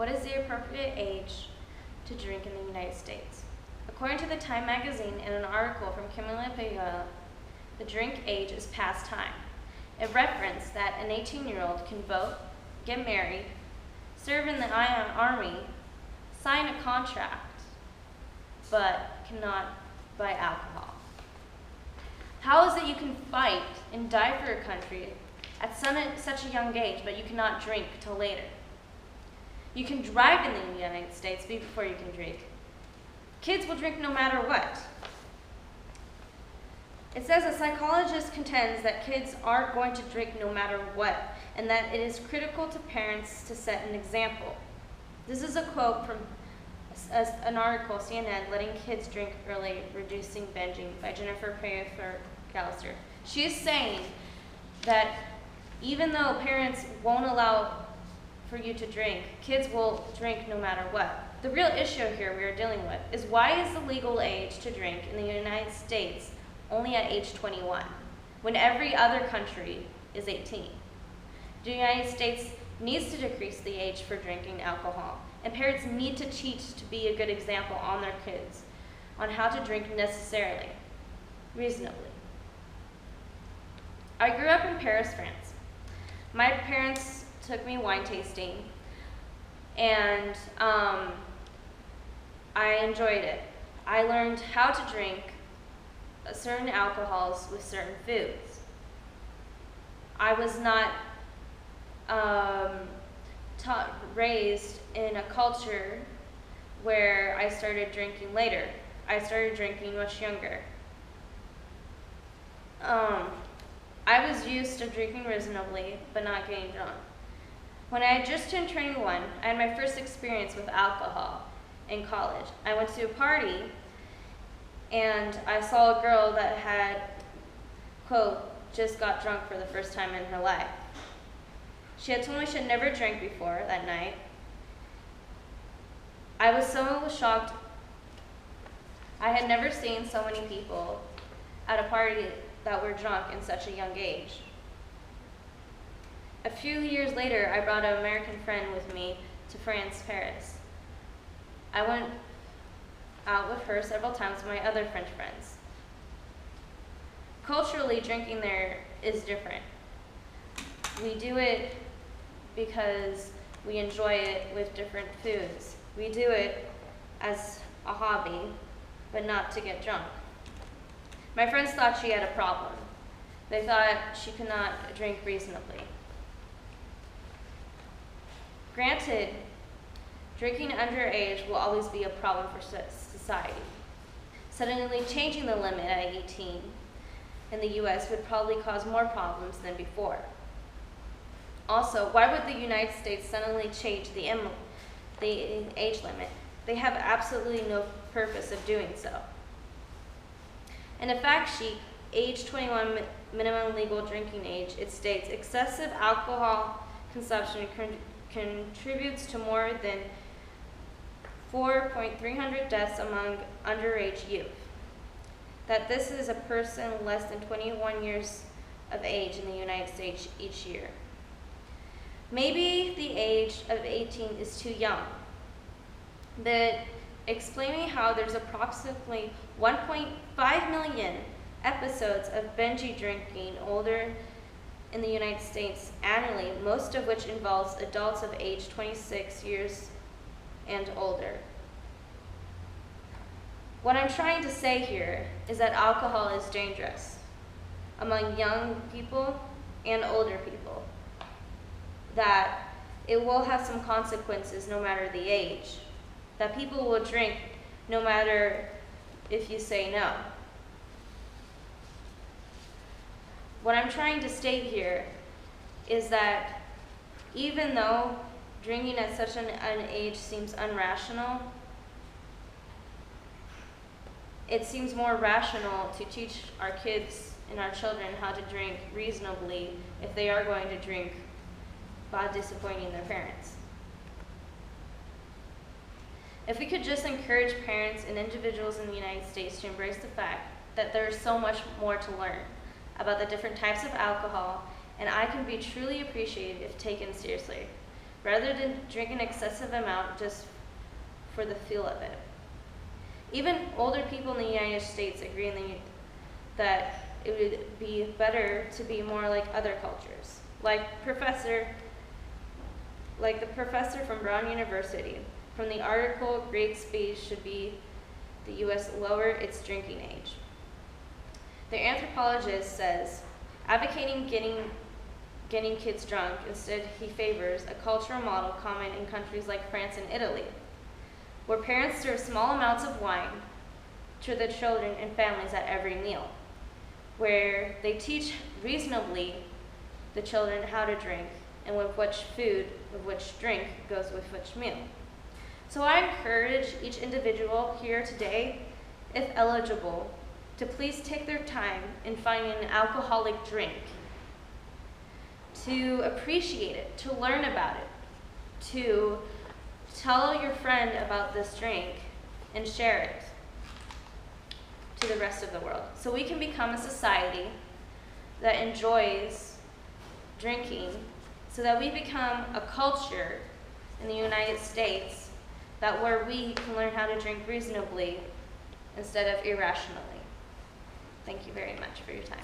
What is the appropriate age to drink in the United States? According to the Time magazine in an article from Kimberly Pagula, the drink age is past time. It referenced that an 18-year-old can vote, get married, serve in the Ion Army, sign a contract, but cannot buy alcohol. How is it you can fight and die for your country at such a young age, but you cannot drink till later? You can drive in the United States before you can drink. Kids will drink no matter what. It says a psychologist contends that kids are going to drink no matter what, and that it is critical to parents to set an example. This is a quote from an article, CNN, Letting Kids Drink Early, Reducing Binging by Jennifer Payfor-Gallister. She is saying that even though parents won't allow for you to drink, kids will drink no matter what. The real issue here we are dealing with is, why is the legal age to drink in the United States only at age 21, when every other country is 18? The United States needs to decrease the age for drinking alcohol, and parents need to teach to be a good example on their kids on how to drink necessarily, reasonably. I grew up in Paris, France. My parents took me wine tasting, and I enjoyed it. I learned how to drink certain alcohols with certain foods. I was not raised in a culture where I started drinking later. I started drinking much younger. I was used to drinking reasonably, but not getting drunk. When I had just turned 21, I had my first experience with alcohol in college. I went to a party, and I saw a girl that had, quote, just got drunk for the first time in her life. She had told me she had never drank before that night. I was so shocked. I had never seen so many people at a party that were drunk in such a young age. A few years later, I brought an American friend with me to France, Paris. I went out with her several times with my other French friends. Culturally, drinking there is different. We do it because we enjoy it with different foods. We do it as a hobby, but not to get drunk. My friends thought she had a problem. They thought she could not drink reasonably. Granted, drinking underage will always be a problem for society. Suddenly changing the limit at 18 in the US would probably cause more problems than before. Also, why would the United States suddenly change the age limit? They have absolutely no purpose of doing so. In a fact sheet, age 21 minimum legal drinking age, it states excessive alcohol consumption contributes to more than 4,300 deaths among underage youth. That this is a person less than 21 years of age in the United States each year. Maybe the age of 18 is too young, but explaining how there's approximately 1.5 million episodes of binge drinking older in the United States annually, most of which involves adults of age 26 years and older. What I'm trying to say here is that alcohol is dangerous among young people and older people, that it will have some consequences no matter the age, that people will drink no matter if you say no. What I'm trying to state here is that even though drinking at such an age seems irrational, it seems more rational to teach our kids and our children how to drink reasonably if they are going to drink by disappointing their parents. If we could just encourage parents and individuals in the United States to embrace the fact that there is so much more to learn about the different types of alcohol, and I can be truly appreciated if taken seriously. rather than drink an excessive amount just for the feel of it. Even older people in the United States agree that it would be better to be more like other cultures, like the professor from Brown University. From the article, great speed should be the U.S. lower its drinking age. The anthropologist says, advocating getting kids drunk, instead he favors a cultural model common in countries like France and Italy, where parents serve small amounts of wine to the children and families at every meal, where they teach reasonably the children how to drink and with which drink goes with which meal. So I encourage each individual here today, if eligible, to please take their time in finding an alcoholic drink, to appreciate it, to learn about it, to tell your friend about this drink and share it to the rest of the world. So we can become a society that enjoys drinking, so that we become a culture in the United States where we can learn how to drink reasonably instead of irrationally. Thank you very much for your time.